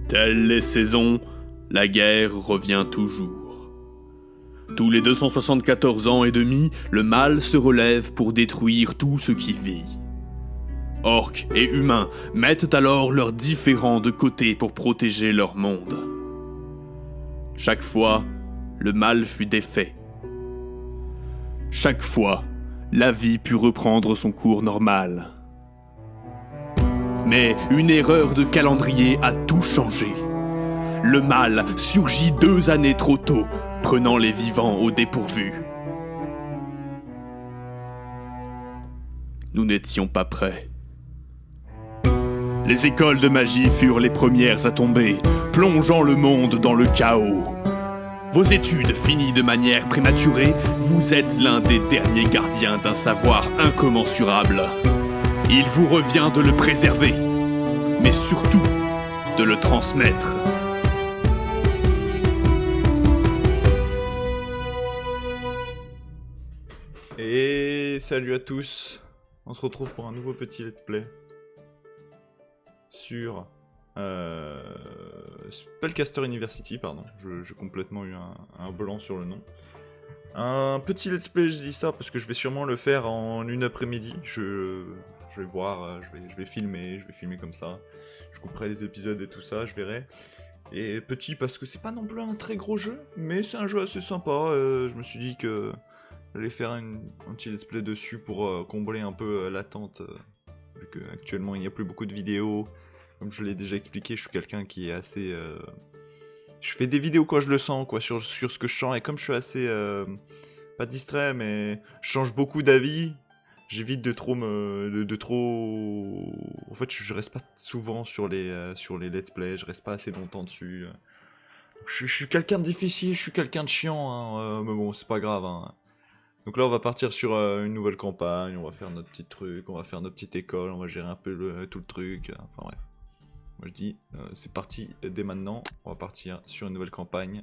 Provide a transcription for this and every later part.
Telles les saisons, la guerre revient toujours. Tous les 274 ans et demi, le mal se relève pour détruire tout ce qui vit. Orques et humains mettent alors leurs différends de côté pour protéger leur monde. Chaque fois, le mal fut défait. Chaque fois, la vie put reprendre son cours normal. Mais une erreur de calendrier a tout changé. Le mal surgit 2 années trop tôt, prenant les vivants au dépourvu. Nous n'étions pas prêts. Les écoles de magie furent les premières à tomber, plongeant le monde dans le chaos. Vos études finies de manière prématurée, vous êtes l'un des derniers gardiens d'un savoir incommensurable. Il vous revient de le préserver, mais surtout de le transmettre. Et salut à tous, on se retrouve pour un nouveau petit let's play sur Spellcaster University, pardon, j'ai complètement eu un blanc sur le nom. Un petit let's play, je dis ça parce que je vais sûrement le faire en une après-midi, je vais voir, je vais filmer comme ça, je couperai les épisodes et tout ça, je verrai. Et petit parce que c'est pas non plus un très gros jeu, mais c'est un jeu assez sympa, je me suis dit que j'allais faire un petit let's play dessus pour combler un peu l'attente, vu qu'actuellement il n'y a plus beaucoup de vidéos. Comme je l'ai déjà expliqué, je suis quelqu'un qui est assez... Je fais des vidéos quand je le sens, quoi, sur ce que je sens, et comme je suis assez... pas distrait, mais je change beaucoup d'avis, j'évite de trop de trop... En fait, je reste pas souvent sur les let's play, je reste pas assez longtemps dessus. Je suis quelqu'un de difficile, je suis quelqu'un de chiant, hein, mais bon, c'est pas grave, hein. Donc là, on va partir sur une nouvelle campagne, on va faire notre petit truc, on va faire notre petite école, on va gérer un peu tout le truc, enfin bref. Moi je dis, c'est parti dès maintenant, on va partir sur une nouvelle campagne.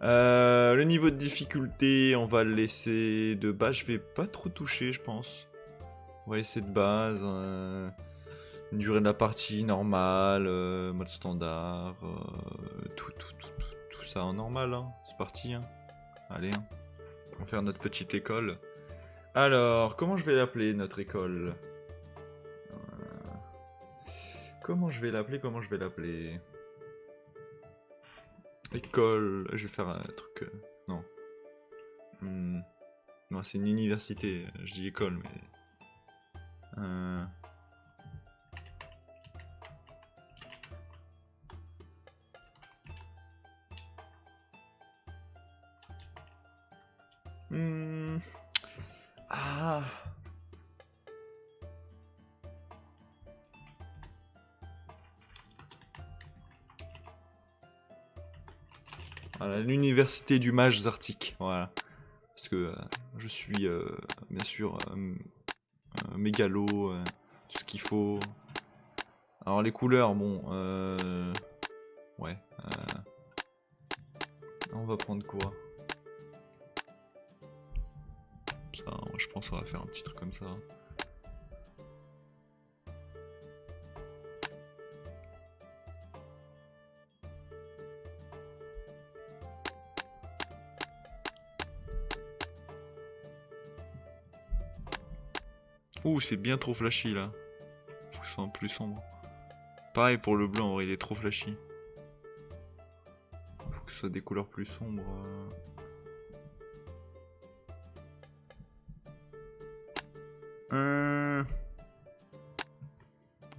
Le niveau de difficulté, on va le laisser de base, je vais pas trop toucher, je pense. On va laisser de base, une durée de la partie normale, mode standard, tout ça en normal, hein. C'est parti, hein. Allez, hein. On va faire notre petite école. Alors, comment je vais l'appeler, notre école? Comment je vais l'appeler? École... Je vais faire un truc... non. Non, c'est une université. Je dis école, mais... Ah... Voilà, l'université du mage arctique, voilà. Parce que je suis, bien sûr, mégalo, tout ce qu'il faut. Alors les couleurs, bon, ouais. On va prendre quoi? Ça, je pense qu'on va faire un petit truc comme ça. Ouh, c'est bien trop flashy là. Faut que ce soit plus sombre. Pareil pour le blanc, il est trop flashy. Faut que ce soit des couleurs plus sombres.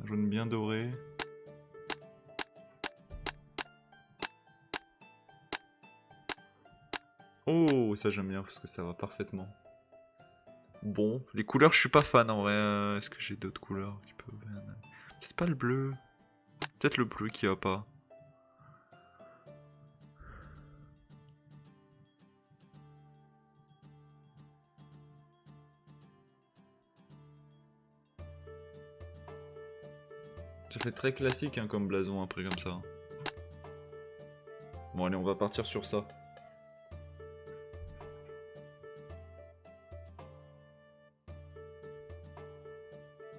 Jaune bien doré. Oh, ça j'aime bien parce que ça va parfaitement. Bon, les couleurs, je suis pas fan en vrai. Est-ce que j'ai d'autres couleurs qui peuvent... C'est pas le bleu. Peut-être le bleu qui va pas. Ça fait très classique hein, comme blason après comme ça. Bon allez, on va partir sur ça.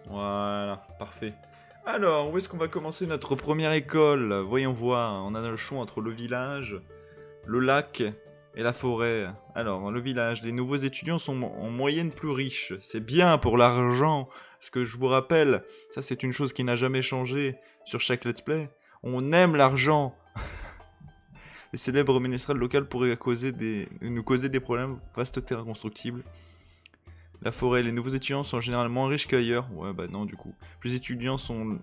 Voilà, parfait. Alors, où est-ce qu'on va commencer notre première école? Voyons voir, on a le choix entre le village, le lac et la forêt. Alors, dans le village, les nouveaux étudiants sont en moyenne plus riches. C'est bien pour l'argent. Ce que je vous rappelle, ça c'est une chose qui n'a jamais changé sur chaque let's play. On aime l'argent. Les célèbres ménestrels locaux pourraient nous causer des problèmes. Vaste terrain constructible. La forêt, les nouveaux étudiants sont généralement moins riches qu'ailleurs. Ouais, bah non, du coup. Plus les étudiants sont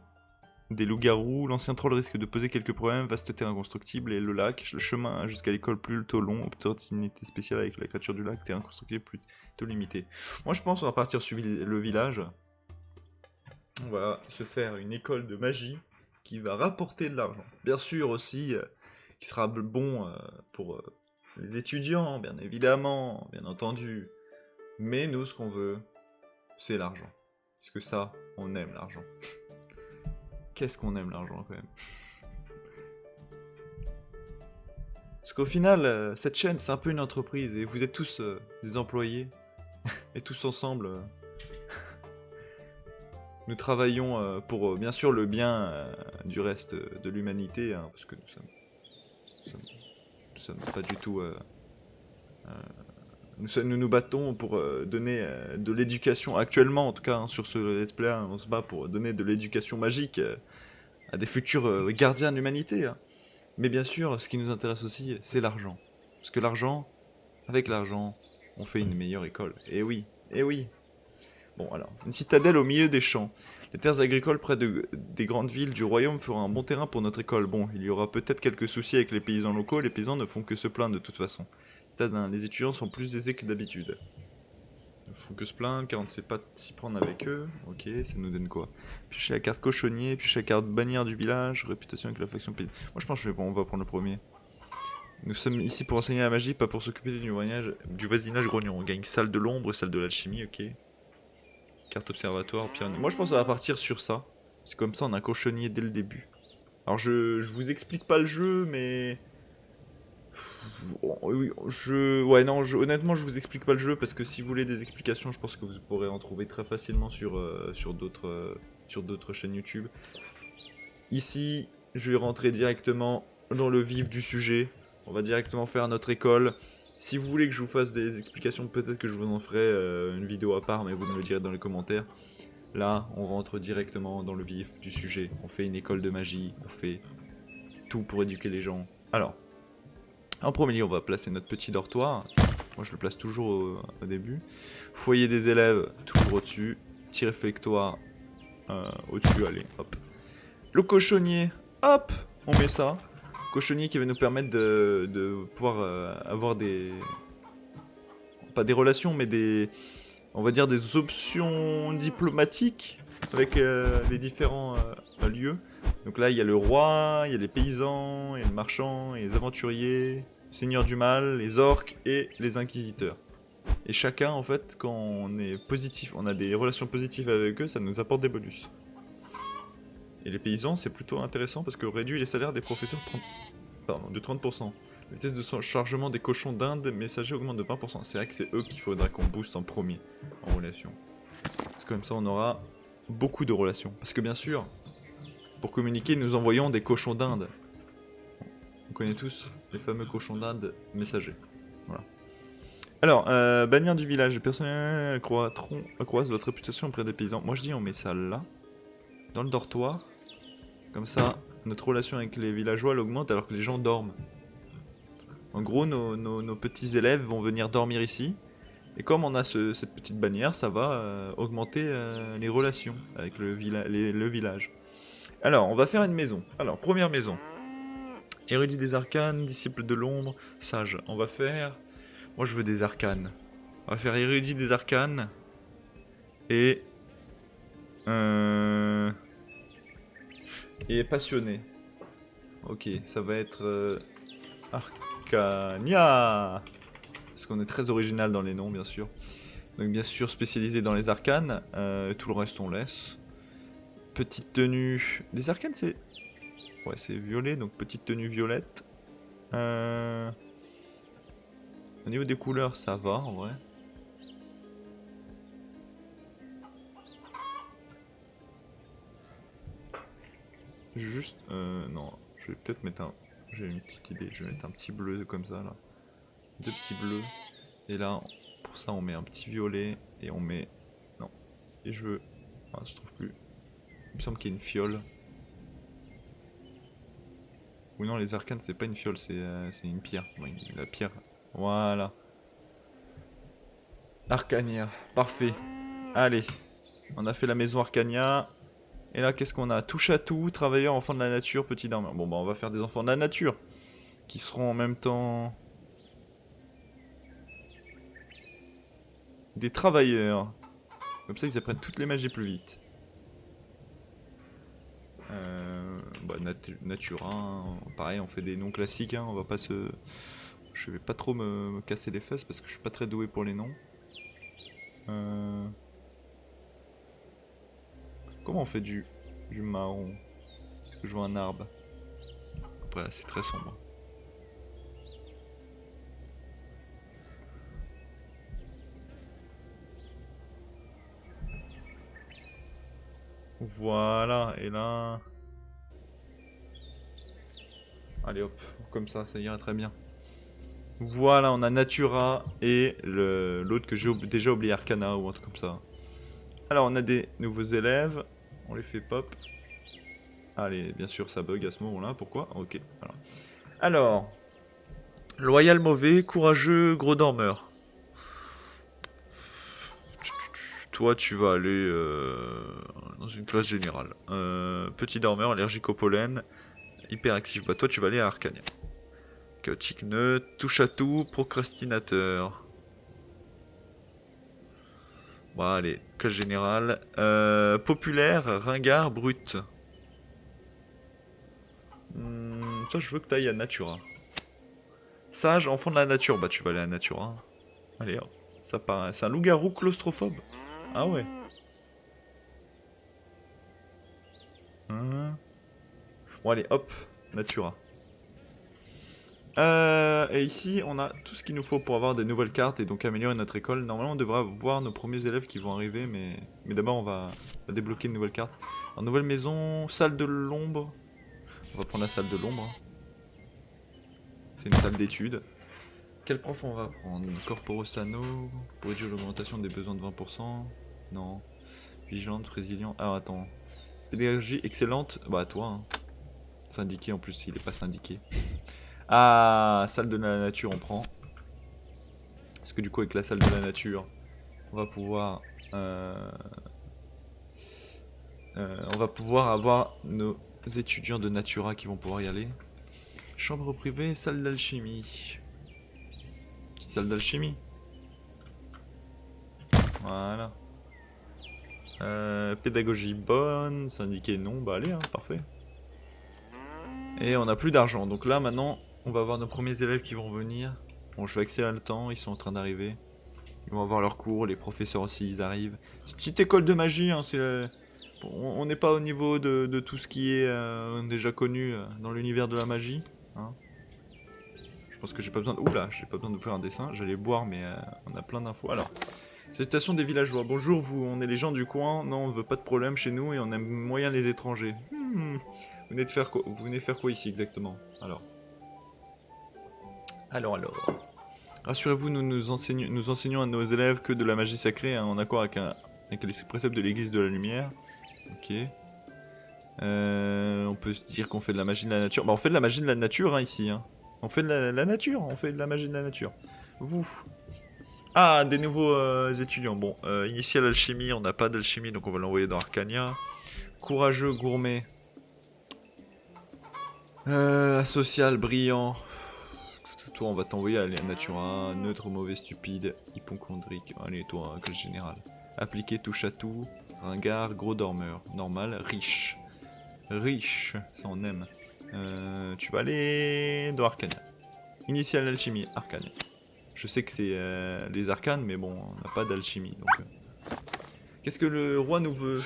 des loups-garous. L'ancien troll risque de poser quelques problèmes. Vaste terrain constructible. Et le lac, le chemin jusqu'à l'école plutôt long. Opportunité spéciale avec la créature du lac. Terrain constructible plutôt limité. Moi, je pense qu'on va partir sur le village. On va se faire une école de magie qui va rapporter de l'argent. Bien sûr aussi, qui sera bon pour les étudiants, bien évidemment, bien entendu. Mais nous, ce qu'on veut, c'est l'argent. Parce que ça, on aime l'argent. Qu'est-ce qu'on aime l'argent, quand même. Parce qu'au final, cette chaîne, c'est un peu une entreprise. Et vous êtes tous des employés. Et tous ensemble, nous travaillons pour, bien sûr, le bien du reste de l'humanité. Hein, parce que nous sommes pas du tout... Nous nous battons pour donner de l'éducation, actuellement en tout cas, hein, sur ce let's play, hein, on se bat pour donner de l'éducation magique à des futurs gardiens de l'humanité. Hein. Mais bien sûr, ce qui nous intéresse aussi, c'est l'argent. Parce que l'argent, avec l'argent, on fait une meilleure école. Et oui, et oui. Bon alors, une citadelle au milieu des champs. Les terres agricoles près des grandes villes du royaume feront un bon terrain pour notre école. Bon, il y aura peut-être quelques soucis avec les paysans locaux, les paysans ne font que se plaindre de toute façon. Stade 1, les étudiants sont plus aisés que d'habitude. Ils ne font que se plaindre car on ne sait pas s'y prendre avec eux. Ok, ça nous donne quoi? Piocher la carte cochonnier, piocher la carte bannière du village, réputation avec la faction paysanne. Moi je pense que on va prendre le premier. Nous sommes ici pour enseigner la magie, pas pour s'occuper du voisinage grognon. On gagne salle de l'ombre et salle de l'alchimie, ok. Carte observatoire, pierre. Moi je pense qu'on va partir sur ça. C'est comme ça on a un cochonnier dès le début. Alors je vous explique pas le jeu, mais... Oui, honnêtement, je vous explique pas le jeu parce que si vous voulez des explications, je pense que vous pourrez en trouver très facilement sur d'autres chaînes YouTube. Ici, je vais rentrer directement dans le vif du sujet. On va directement faire notre école. Si vous voulez que je vous fasse des explications, peut-être que je vous en ferai une vidéo à part, mais vous me le direz dans les commentaires. Là, on rentre directement dans le vif du sujet. On fait une école de magie, on fait tout pour éduquer les gens. Alors, en premier lieu, on va placer notre petit dortoir. Moi, je le place toujours au début. Foyer des élèves, toujours au-dessus. Petit réfectoire au-dessus, allez, hop. Le cochonnier, hop, on met ça. Cochonnier qui va nous permettre de pouvoir avoir des... Pas des relations, mais des... On va dire des options diplomatiques avec les différents lieux. Donc là, il y a le roi, il y a les paysans, il y a le marchand, il y a les aventuriers, le seigneur du mal, les orques et les inquisiteurs. Et chacun, en fait, quand on est positif, on a des relations positives avec eux, ça nous apporte des bonus. Et les paysans, c'est plutôt intéressant parce qu'on réduit les salaires des professeurs de 30%. La vitesse de chargement des cochons d'Inde messagers augmente de 20%. C'est vrai que c'est eux qu'il faudra qu'on booste en premier en relation. Parce que comme ça, on aura beaucoup de relations. Parce que bien sûr, pour communiquer, nous envoyons des cochons d'Inde. On connaît tous les fameux cochons d'Inde messagers. Voilà. Alors, bannière du village. Les personnes accroissent votre réputation auprès des paysans. Moi, je dis on met ça là, dans le dortoir. Comme ça, notre relation avec les villageois elle augmente alors que les gens dorment. En gros, nos petits élèves vont venir dormir ici. Et comme on a cette petite bannière, ça va augmenter les relations avec le village. Alors, on va faire une maison. Alors, première maison. Érudit des arcanes, disciple de l'ombre, sage. On va faire... Moi, je veux des arcanes. On va faire érudit des arcanes. Et... Et passionné. Ok, ça va être... Arcania. Parce qu'on est très original dans les noms, bien sûr. Donc, bien sûr, spécialisé dans les arcanes. Tout le reste, on laisse. Petite tenue... Les arcanes, c'est... Ouais, c'est violet, donc petite tenue violette. Au niveau des couleurs, ça va, en vrai. Juste... non, je vais peut-être mettre un... J'ai une petite idée, je vais mettre un petit bleu comme ça, là. 2 petits bleus. Et là, pour ça, on met un petit violet. Et on met... Non. Et je veux... Ah, je trouve plus. Il me semble qu'il y a une fiole. Ou non, les arcanes, c'est pas une fiole, c'est une pierre. Oui, la pierre. Voilà. Arcania. Parfait. Allez. On a fait la maison Arcania. Et là, qu'est-ce qu'on a? Touche à tout, travailleur, enfant de la nature, petit dormeur. Bon, bah, on va faire des enfants de la nature. Qui seront en même temps... des travailleurs. Comme ça, ils apprennent toutes les magies plus vite. Bah, Natura, hein. Pareil, on fait des noms classiques, hein. On va pas se... Je vais pas trop me casser les fesses parce que je suis pas très doué pour les noms. Comment on fait du marron? Parce que je vois un arbre. Après là, c'est très sombre. Voilà, et là... Allez hop, comme ça ira très bien. Voilà, on a Natura et l'autre que j'ai déjà oublié, Arcana ou un truc comme ça. Alors, on a des nouveaux élèves. On les fait pop. Allez, bien sûr, ça bug à ce moment-là. Pourquoi? Ok, voilà. Alors, loyal mauvais, courageux, gros dormeur. Toi, tu vas aller dans une classe générale. Petit dormeur, allergique au pollen, hyperactif. Bah, toi, tu vas aller à Arcania. Chaotique neutre, touche à tout, procrastinateur. Bon, allez, classe générale. Populaire, ringard, brut. Toi, je veux que tu ailles à Natura. Sage, enfant de la nature. Bah, tu vas aller à Natura. Allez, hop. Ça paraît. C'est un loup-garou claustrophobe. Ah ouais. Bon, allez, hop. Natura. Et ici, on a tout ce qu'il nous faut pour avoir des nouvelles cartes et donc améliorer notre école. Normalement, on devrait voir nos premiers élèves qui vont arriver, mais d'abord, on va débloquer une nouvelle carte. Alors, nouvelle maison, salle de l'ombre. On va prendre la salle de l'ombre. C'est une salle d'études. Quel prof on va prendre? Corporo Sano, pour réduire l'augmentation des besoins de 20%. Non. Vigilante, résilient. Ah, attends. Pédagogie excellente. Bah, toi. Hein. Syndiqué en plus, il est pas syndiqué. Ah, salle de la nature, on prend. Parce que du coup, avec la salle de la nature, on va pouvoir avoir nos étudiants de Natura qui vont pouvoir y aller. Chambre privée, salle d'alchimie. Petite salle d'alchimie. Voilà. Pédagogie bonne, syndiqué non, bah allez, hein, parfait. Et on n'a plus d'argent, donc là maintenant, on va avoir nos premiers élèves qui vont venir. Bon, je vais accélérer le temps, ils sont en train d'arriver. Ils vont avoir leurs cours, les professeurs aussi, ils arrivent. C'est une petite école de magie, hein, on n'est pas au niveau de tout ce qui est déjà connu dans l'univers de la magie. Hein. Je pense que j'ai pas besoin de... Oula, j'ai pas besoin de vous faire un dessin, j'allais boire, mais on a plein d'infos. Alors, salutations des villageois. Bonjour, on est les gens du coin. Non, on veut pas de problème chez nous et on aime moyen les étrangers. Vous venez faire quoi ici exactement? Alors. Rassurez-vous, nous enseignons à nos élèves que de la magie sacrée, hein, en accord avec les préceptes de l'église de la lumière. Ok. On peut se dire qu'on fait de la magie de la nature. Bah, on fait de la magie de la nature, hein, ici. Hein. On fait de la nature, on fait de la magie de la nature. Vous. Ah, des nouveaux étudiants. Bon, initial alchimie, on n'a pas d'alchimie, donc on va l'envoyer dans Arcania. Courageux, gourmet. Asocial, brillant. Toi, on va t'envoyer à la Natura. Neutre, mauvais, stupide. Hypochondrique. Allez, toi, classe générale. Appliqué, touche à tout. Ringard, gros dormeur. Normal, riche. Riche, ça on aime. Tu vas aller dans Arcania. Initial alchimie, Arcania. Je sais que c'est les arcanes, mais bon, on n'a pas d'alchimie. Donc, qu'est-ce que le roi nous veut?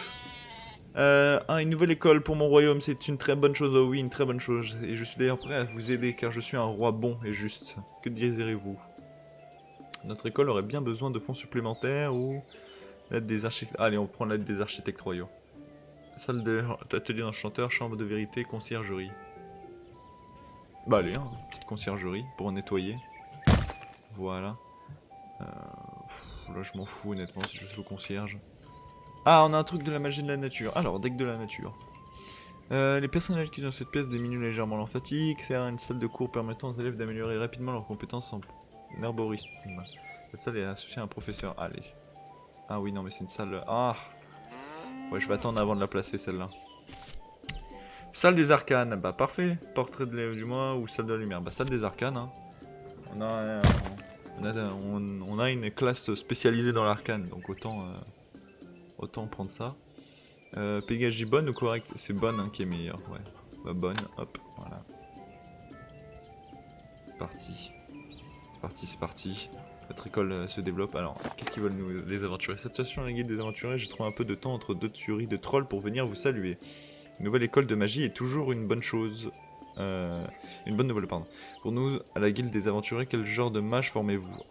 Une nouvelle école pour mon royaume, c'est une très bonne chose. Oh oui, une très bonne chose. Et je suis d'ailleurs prêt à vous aider, car je suis un roi bon et juste. Que désirez-vous? Notre école aurait bien besoin de fonds supplémentaires ou l'aide des architectes. Allez, on prend l'aide des architectes royaux. Salle d'atelier d'enchanteur, chambre de vérité, conciergerie. Bah allez, hein, petite conciergerie pour nettoyer. Voilà. Là je m'en fous honnêtement, c'est juste le concierge. Ah, on a un truc de la magie de la nature. Alors, deck de la nature. Les personnages qui sont dans cette pièce diminuent légèrement leur fatigue. C'est une salle de cours permettant aux élèves d'améliorer rapidement leurs compétences en herborisme. Cette salle est associée à un professeur. Allez. Ah oui, non, mais c'est une salle... Ah. Ouais, je vais attendre avant de la placer, celle-là. Salle des arcanes. Bah, parfait. Portrait de l'élève du mois ou salle de la lumière. Bah, salle des arcanes, hein. On a une classe spécialisée dans l'arcane, donc autant prendre ça. Pédagogie bonne ou correct? C'est bonne hein, qui est meilleure, ouais. Bah bonne, hop, voilà. C'est parti. C'est parti, c'est parti. Notre école se développe. Alors, qu'est-ce qu'ils veulent nous, les aventuriers? Cette situation à la guide des aventuriers, j'ai trouvé un peu de temps entre deux tueries de trolls pour venir vous saluer. Une nouvelle école de magie est toujours une bonne chose. Une bonne nouvelle, pardon. Pour nous, à la guilde des aventuriers, quel genre de mage formez-vous?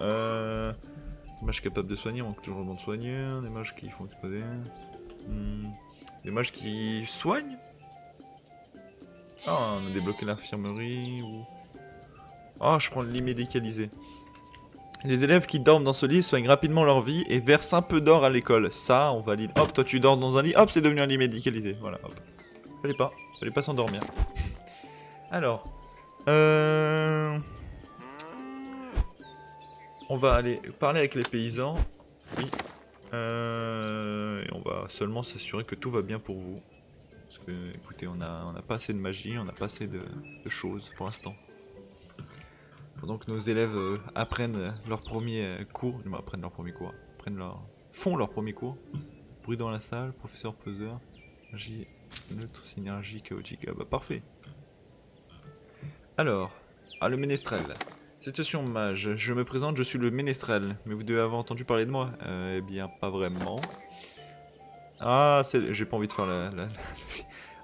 Mages capables de soigner, on manque toujours de soigner. Des mages qui font exploser. Des mages qui soignent? Ah, on a débloqué l'infirmerie ou... Ah, je prends le lit médicalisé. Les élèves qui dorment dans ce lit soignent rapidement leur vie et versent un peu d'or à l'école. Ça, on valide. Hop, toi tu dors dans un lit, hop, c'est devenu un lit médicalisé. Voilà, hop. Fallait pas s'endormir. Alors, on va aller parler avec les paysans. Oui. Et on va seulement s'assurer que tout va bien pour vous. Parce que, écoutez, on a pas assez de magie, on n'a pas assez de choses pour l'instant. Pendant que nos élèves apprennent leur premier cours, font leur premier cours. Bruit dans la salle, professeur peseur, magie neutre, synergie chaotique. Ah bah parfait. Alors, le ménestrel. Situation mage, je me présente, je suis le ménestrel, mais vous devez avoir entendu parler de moi. Eh bien, pas vraiment. Ah, j'ai pas envie de faire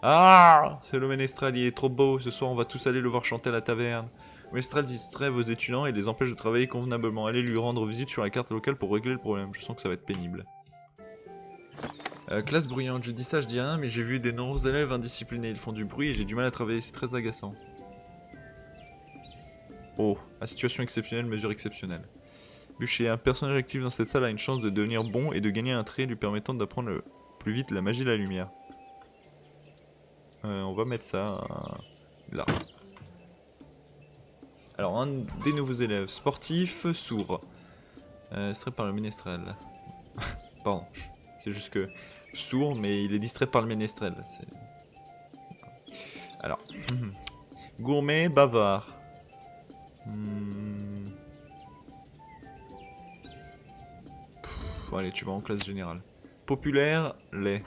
Ah, c'est le ménestrel, il est trop beau, ce soir on va tous aller le voir chanter à la taverne. Le ménestrel distrait vos étudiants et les empêche de travailler convenablement. Allez lui rendre visite sur la carte locale pour régler le problème, je sens que ça va être pénible. Classe bruyante, je dis ça, je dis rien, mais j'ai vu des nombreux élèves indisciplinés, ils font du bruit et j'ai du mal à travailler, c'est très agaçant. Oh, à situation exceptionnelle, mesure exceptionnelle. Bûcher, un personnage actif dans cette salle a une chance de devenir bon et de gagner un trait lui permettant d'apprendre plus vite la magie de la lumière. On va mettre ça là. Alors, un des nouveaux élèves, sportif, sourd. Distrait par le ménestrel. Pardon, c'est juste que sourd, mais il est distrait par le ménestrel. Alors, gourmet, bavard. Allez, tu vas en classe générale. Populaire, lait.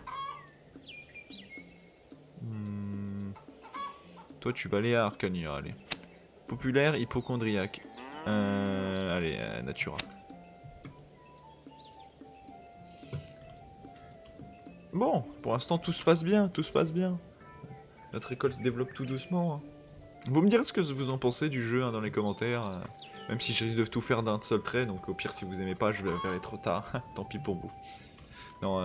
Toi, tu vas aller à Arcania, allez. Populaire, hypochondriaque. Allez, Natura. Bon, pour l'instant, tout se passe bien, tout se passe bien. Notre école se développe tout doucement. Hein. Vous me direz ce que vous en pensez du jeu hein, dans les commentaires. Même si je risque de tout faire d'un seul trait, donc au pire, si vous aimez pas, je le verrai trop tard. Tant pis pour vous. Non,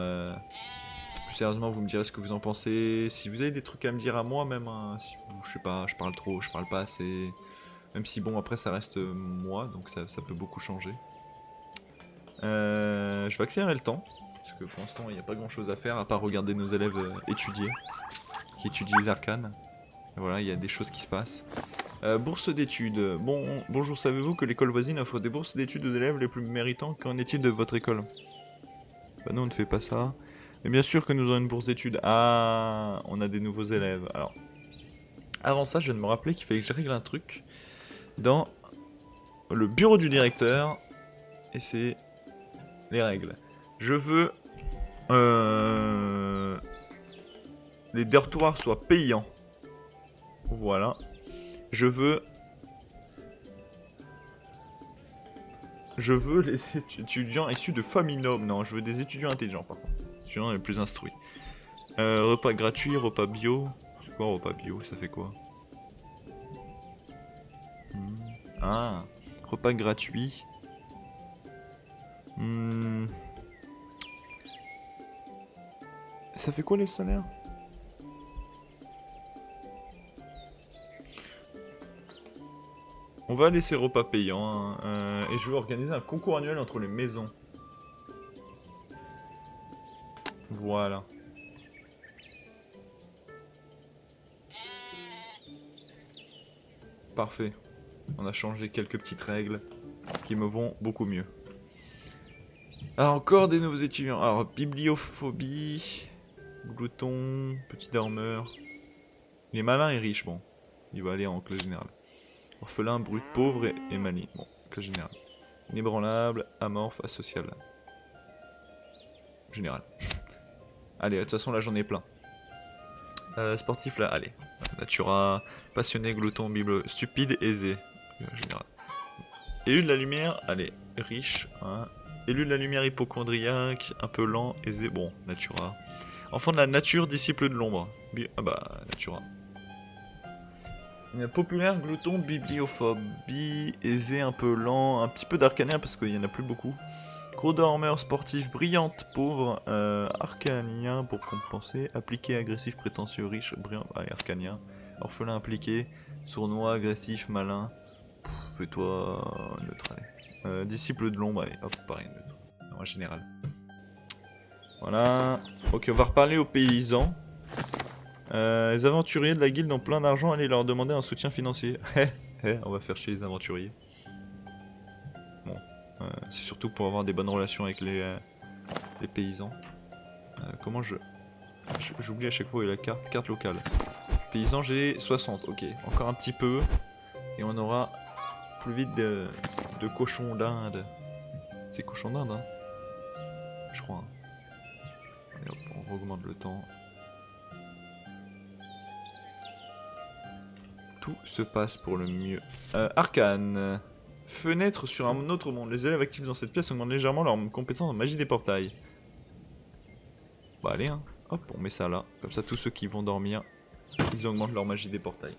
plus sérieusement, vous me direz ce que vous en pensez. Si vous avez des trucs à me dire à moi, même, hein, si vous, je sais pas, je parle trop, je parle pas assez. Même si, bon, après, ça reste moi, donc ça peut beaucoup changer. Je vais accélérer le temps, parce que pour l'instant, il n'y a pas grand chose à faire, à part regarder nos élèves étudier, qui étudient les arcanes. Et voilà, il y a des choses qui se passent. Bourse d'études. Bonjour, savez-vous que l'école voisine offre des bourses d'études aux élèves les plus méritants? Qu'en est-il de votre école? Bah non, on ne fait pas ça. Mais bien sûr que nous avons une bourse d'études. Ah, on a des nouveaux élèves. Alors, avant ça, je viens de me rappeler qu'il fallait que je règle un truc dans le bureau du directeur. Et c'est les règles. Je veux les dortoirs soient payants. Voilà. Je veux les étudiants issus de familles nobles. Non, je veux des étudiants intelligents par contre. Les étudiants les plus instruits. Repas gratuit, repas bio. C'est quoi repas bio? Ça fait quoi? Ah, repas gratuit. Ça fait quoi les salaires? On va laisser repas payant, hein, et je vais organiser un concours annuel entre les maisons. Voilà. Parfait. On a changé quelques petites règles qui me vont beaucoup mieux. Alors, encore des nouveaux étudiants. Alors, bibliophobie, glouton, petit dormeur. Il est malin et riche, bon. Il va aller en classe générale. Orphelin, brut, pauvre et maligne. Bon, classe générale. Inébranlable, amorphe, asocial. Général. Allez, de toute façon, là, j'en ai plein. Sportif, là, allez. Natura, passionné, glouton, bible, stupide, aisé. Général. Élu de la lumière, allez. Riche, hein. Élu de la lumière, hypochondriaque, un peu lent, aisé, bon, Natura. Enfant de la nature, disciple de l'ombre. Ah bah, Natura. Populaire, glouton, bibliophobie, aisé, un peu lent, un petit peu d'arcanien parce qu'il y en a plus beaucoup. Gros dormeur, sportif, brillante, pauvre, arcanien pour compenser, appliqué, agressif, prétentieux, riche, brillant, allez, arcanien. Orphelin impliqué, sournois, agressif, malin. Fais-toi neutre, allez. Disciple de l'ombre, allez, hop, pareil, neutre. En général. Voilà. Ok, on va reparler aux paysans. Les aventuriers de la guilde ont plein d'argent, allez leur demander un soutien financier. On va faire chier les aventuriers. Bon, c'est surtout pour avoir des bonnes relations avec les paysans. Comment j'oublie à chaque fois la carte locale. Paysans, j'ai 60, ok. Encore un petit peu. Et on aura plus vite de cochons d'Inde. C'est cochons d'Inde, hein. Je crois. Hein. Allez hop, on augmente le temps. Tout se passe pour le mieux. Arcane. Fenêtre sur un autre monde. Les élèves actifs dans cette pièce augmentent légèrement leurs compétences en magie des portails. Bah allez, hein. Hop, on met ça là. Comme ça, tous ceux qui vont dormir, ils augmentent leur magie des portails.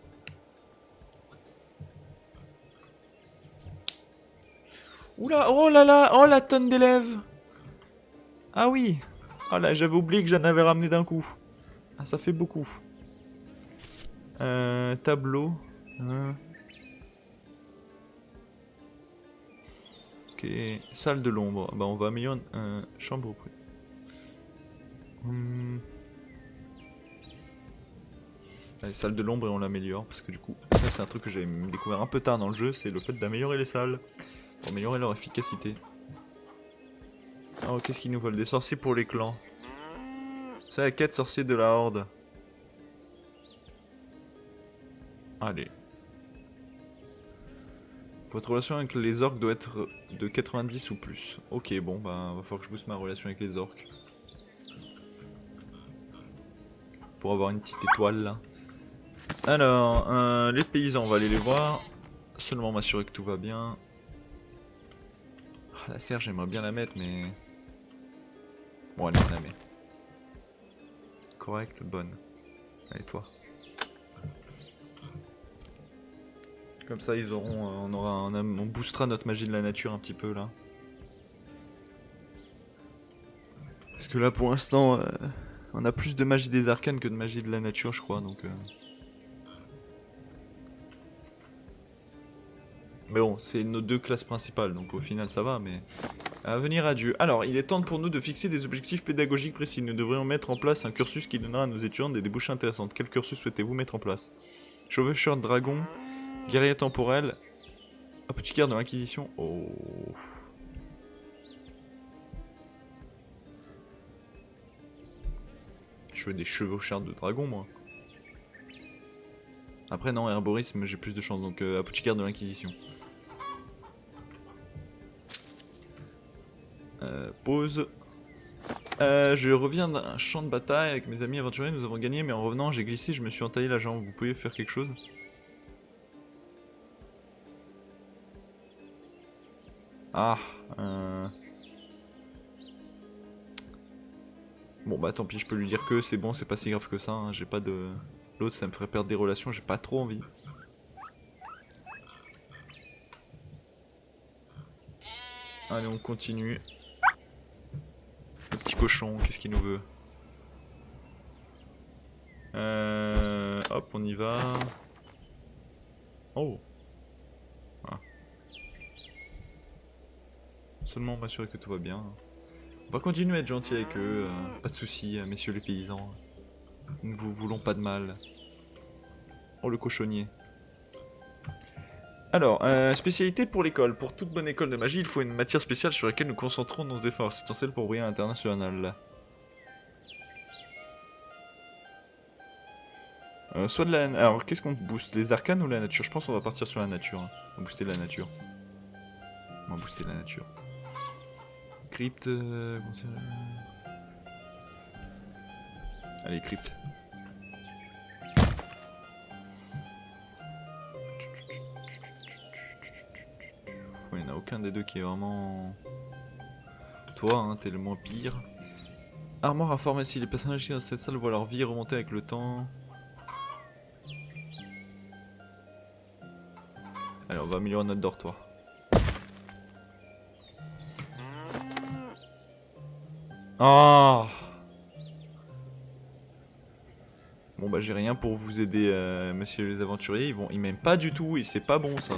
Oula, oh là là, oh la tonne d'élèves. Ah oui. Oh là, j'avais oublié que j'en avais ramené d'un coup. Ah, ça fait beaucoup. Tableau. Ok, salle de l'ombre. Bah on va améliorer chambre au prix. Allez, salle de l'ombre et on l'améliore parce que du coup, ça c'est un truc que j'ai découvert un peu tard dans le jeu, c'est le fait d'améliorer les salles pour améliorer leur efficacité. Oh, qu'est-ce qu'ils nous veulent? Des sorciers pour les clans. C'est la quête sorcier de la horde. Allez. Votre relation avec les orques doit être de 90 ou plus. Ok, bon, bah, va falloir que je booste ma relation avec les orques. Pour avoir une petite étoile, là. Alors, les paysans, on va aller les voir. Seulement m'assurer que tout va bien. Ah, la serre, j'aimerais bien la mettre, mais... Bon, allez, on la met. Correct, bonne. Allez, toi. Comme ça, ils auront, on boostera notre magie de la nature un petit peu là. Parce que là, pour l'instant, on a plus de magie des arcanes que de magie de la nature, je crois. Donc, mais bon, c'est nos deux classes principales, donc au final, ça va. Mais à venir à Dieu. Alors, il est temps pour nous de fixer des objectifs pédagogiques précis. Nous devrions mettre en place un cursus qui donnera à nos étudiants des débouchés intéressantes. Quel cursus souhaitez-vous mettre en place? Chevaucheur de dragon, guerrier temporel, apothicaire de l'Inquisition. Oh. Je veux des chevaucheurs de dragon, moi. Après, non, herborisme, j'ai plus de chance. Donc, apothicaire de l'Inquisition. Pause. Je reviens d'un champ de bataille avec mes amis aventuriers. Nous avons gagné, mais en revenant, j'ai glissé. Je me suis entaillé la jambe. Vous pouvez faire quelque chose? Ah, bon bah tant pis, je peux lui dire que c'est bon, c'est pas si grave que ça, hein. J'ai pas de... L'autre ça me ferait perdre des relations, j'ai pas trop envie. Allez, on continue. Le petit cochon, qu'est-ce qu'il nous veut? Hop, on y va. Oh. Seulement m'assurer que tout va bien. On va continuer à être gentil avec eux, pas de soucis, messieurs les paysans. Nous ne vous voulons pas de mal. Oh le cochonnier. Alors, spécialité pour l'école. Pour toute bonne école de magie, il faut une matière spéciale sur laquelle nous concentrons nos efforts. C'est essentiel pour briller à l'international. Soit de la... Alors, qu'est-ce qu'on booste? Les arcanes ou la nature? Je pense qu'on va partir sur la nature. Hein. On va booster la nature. On va booster la nature. Crypte... Allez, crypte. Il n'y en a aucun des deux qui est vraiment... Toi, hein, t'es le moins pire. Armoire à pharmacie. Les personnages dans cette salle voient leur vie remonter avec le temps. Allez, on va améliorer notre dortoir. Oh! Bon bah j'ai rien pour vous aider, messieurs les aventuriers. Ils m'aiment pas du tout et c'est pas bon ça.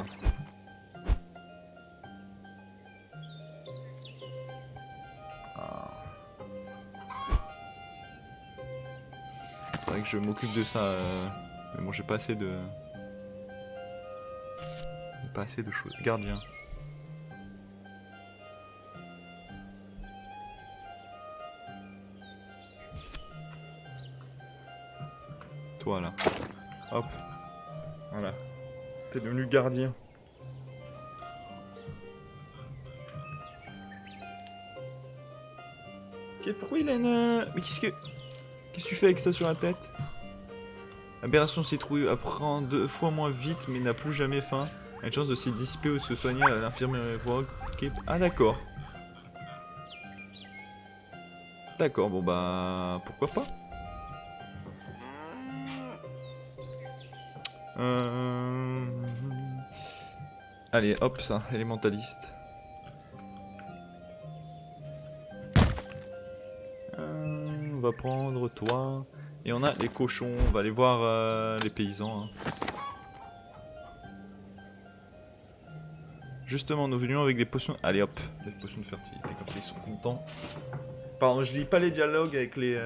Faudrait que je m'occupe de ça, mais bon j'ai pas assez de... Pas assez de choses. Gardien. Toi là. Hop. Voilà. T'es devenu gardien. Ok, pourquoi il a une... Mais qu'est-ce que tu fais avec ça sur la tête? Aberration citrouille apprend 2 fois moins vite mais n'a plus jamais faim. A une chance de s'y dissiper ou de se soigner à l'infirmerie. Okay. Ah d'accord. D'accord, bon bah... Pourquoi pas? Allez, hop ça, élémentaliste. On va prendre toi. Et on a les cochons, on va aller voir les paysans. Hein. Justement, nous venions avec des potions... Allez hop, des potions de fertilité, comme ça ils sont contents. Pardon, je lis pas les dialogues avec les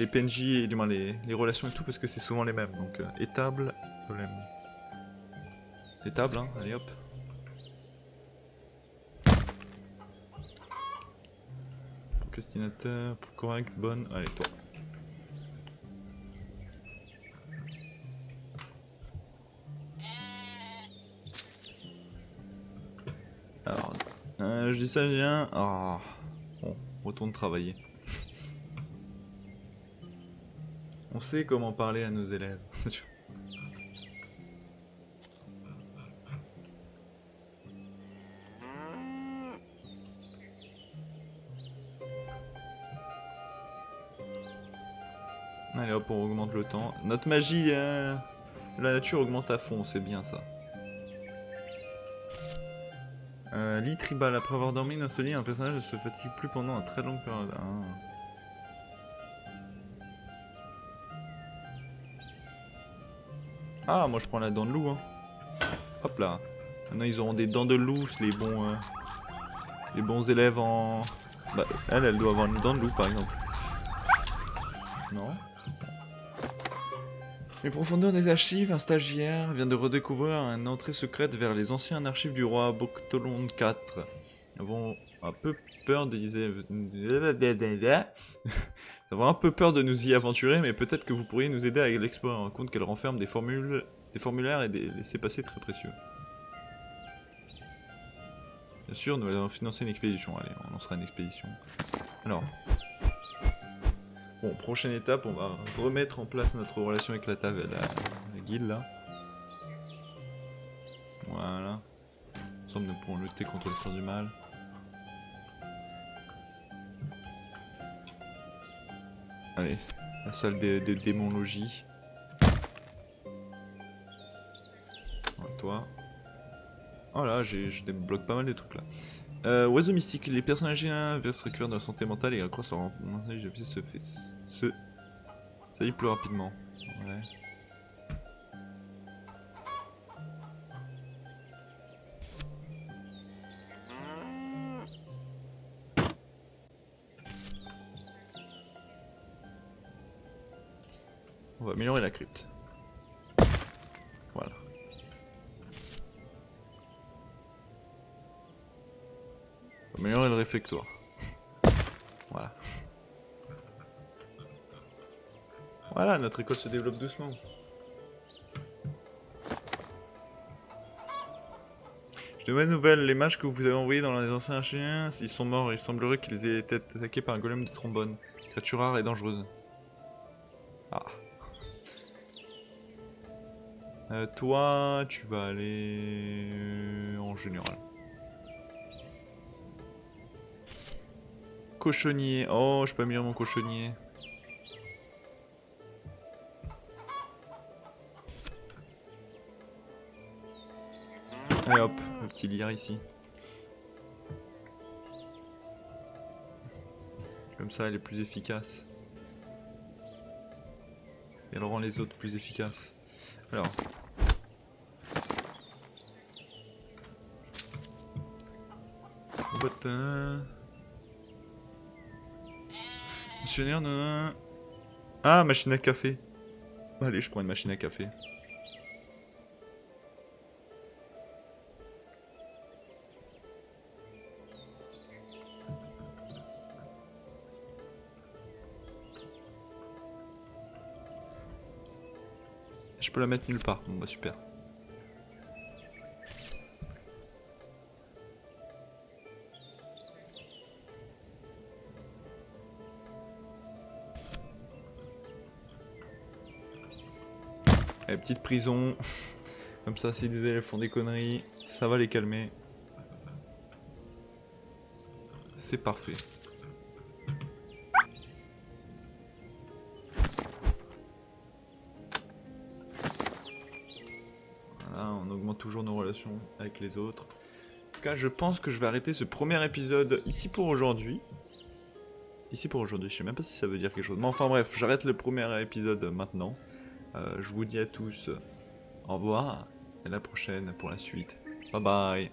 PNJ et du moins les relations et tout parce que c'est souvent les mêmes. Donc, étable, problème. Étable, hein, allez hop. Procrastinateur, correct, bonne. Allez, toi. Alors, je dis ça, je viens. Oh. Bon, retourne travailler. On sait comment parler à nos élèves. Allez hop, on augmente le temps. Notre magie, la nature augmente à fond, c'est bien ça. Lit tribal, après avoir dormi dans ce lit, un personnage ne se fatigue plus pendant une très longue période. Ah, moi je prends la dent de loup. Hein. Hop là. Maintenant ils auront des dents de loup, les bons élèves en... Bah, elle doit avoir une dent de loup par exemple. Non. Les profondeurs des archives, un stagiaire vient de redécouvrir une entrée secrète vers les anciennes archives du roi Boctolon IV. Nous avons un peu peur de... Nous avons un peu peur de nous y aventurer, mais peut-être que vous pourriez nous aider à l'explorer. En compte qu'elle renferme des formulaires et des laissez-passer très précieux. Bien sûr, nous allons financer une expédition. Allez, on lancera une expédition. Alors... Bon, prochaine étape, on va remettre en place notre relation avec la guilde là. Voilà. Ensemble, nous pourrons lutter contre les forces du mal. Allez, la salle de démonologie. Voilà, toi. Oh là, je débloque pas mal de trucs là. Oiseau mystique, les personnages se récupèrent de la santé mentale et accroissent leur ça y est plus rapidement. Ouais. On va améliorer la crypte. Voilà. On va améliorer le réfectoire. Voilà. Voilà, notre école se développe doucement. De bonnes nouvelles, les mages que vous avez envoyés dans les anciens chiens, ils sont morts. Il semblerait qu'ils aient été attaqués par un golem de trombone. Créature rare et dangereuse. Ah. Toi, tu vas aller en général. Cochonnier. Oh, je peux améliorer mon cochonnier. Et hop, le petit lire ici. Comme ça, elle est plus efficace. Et elle rend les autres plus efficaces. Alors. Missionnaire, non. Ah, machine à café. Allez, je prends une machine à café. Je peux la mettre nulle part. Bon bah super. Allez, petite prison. Comme ça, si des élèves font des conneries, ça va les calmer. C'est parfait. Voilà, on augmente toujours nos relations avec les autres. En tout cas, je pense que je vais arrêter ce premier épisode ici pour aujourd'hui. Ici pour aujourd'hui, je sais même pas si ça veut dire quelque chose. Mais enfin bref, j'arrête le premier épisode maintenant. Je vous dis à tous au revoir et à la prochaine pour la suite. Bye bye.